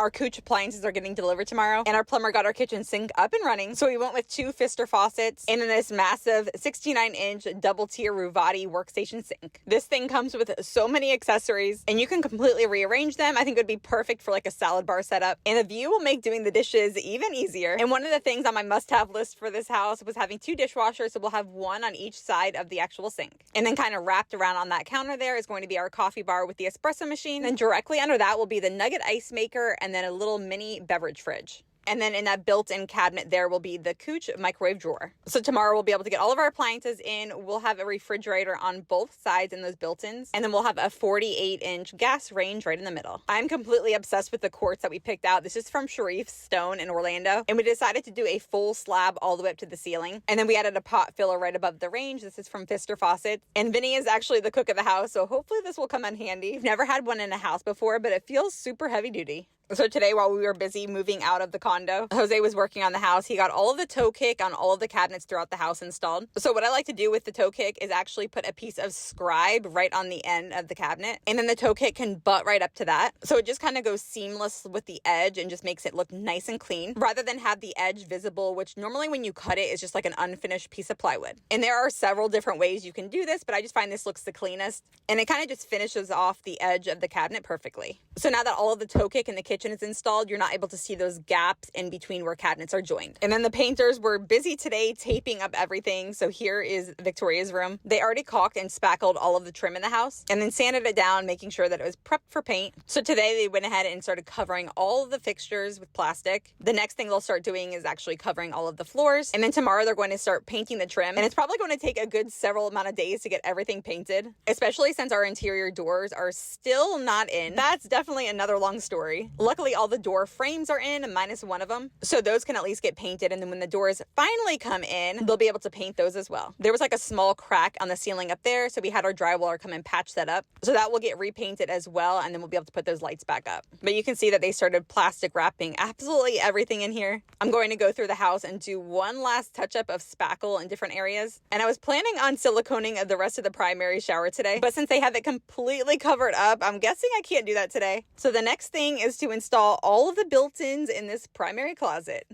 Our Cooch appliances are getting delivered tomorrow, and our plumber got our kitchen sink up and running. So we went with 2 Pfister faucets and then this massive 69-inch double-tier Ruvati workstation sink. This thing comes with so many accessories, and you can completely rearrange them. I think it would be perfect for like a salad bar setup, and the view will make doing the dishes even easier. And one of the things on my must-have list for this house was having 2 dishwashers, so we'll have one on each side of the actual sink. And then kind of wrapped around on that counter there is going to be our coffee bar with the espresso machine. And directly under that will be the nugget ice maker and then a little mini beverage fridge. And then in that built-in cabinet there will be the Cooch microwave drawer. So tomorrow we'll be able to get all of our appliances in. We'll have a refrigerator on both sides in those built-ins. And then we'll have a 48-inch gas range right in the middle. I'm completely obsessed with the quartz that we picked out. This is from Sharif Stone in Orlando. And we decided to do a full slab all the way up to the ceiling. And then we added a pot filler right above the range. This is from Pfister Faucets. And Vinny is actually the cook of the house, so hopefully this will come in handy. We've never had one in a house before, but it feels super heavy duty. So today, while we were busy moving out of the condo, Jose was working on the house. He got all of the toe kick on all of the cabinets throughout the house installed. So what I like to do with the toe kick is actually put a piece of scribe right on the end of the cabinet. And then the toe kick can butt right up to that. So it just kind of goes seamless with the edge and just makes it look nice and clean, rather than have the edge visible, which normally when you cut it is just like an unfinished piece of plywood. And there are several different ways you can do this, but I just find this looks the cleanest. And it kind of just finishes off the edge of the cabinet perfectly. So now that all of the toe kick in the kitchen is installed, you're not able to see those gaps in between where cabinets are joined. And then the painters were busy today taping up everything. So here is Victoria's room. They already caulked and spackled all of the trim in the house and then sanded it down, making sure that it was prepped for paint. So today they went ahead and started covering all of the fixtures with plastic. The next thing they'll start doing is actually covering all of the floors. And then tomorrow they're going to start painting the trim. And it's probably going to take a good several amount of days to get everything painted, especially since our interior doors are still not in. That's definitely another long story. Luckily, all the door frames are in, minus one of them. So those can at least get painted. And then when the doors finally come in, they'll be able to paint those as well. There was like a small crack on the ceiling up there. So we had our drywaller come and patch that up. So that will get repainted as well. And then we'll be able to put those lights back up. But you can see that they started plastic wrapping absolutely everything in here. I'm going to go through the house and do one last touch up of spackle in different areas. And I was planning on siliconing the rest of the primary shower today. But since they have it completely covered up, I'm guessing I can't do that today. So the next thing is to install all of the built-ins in this primary closet.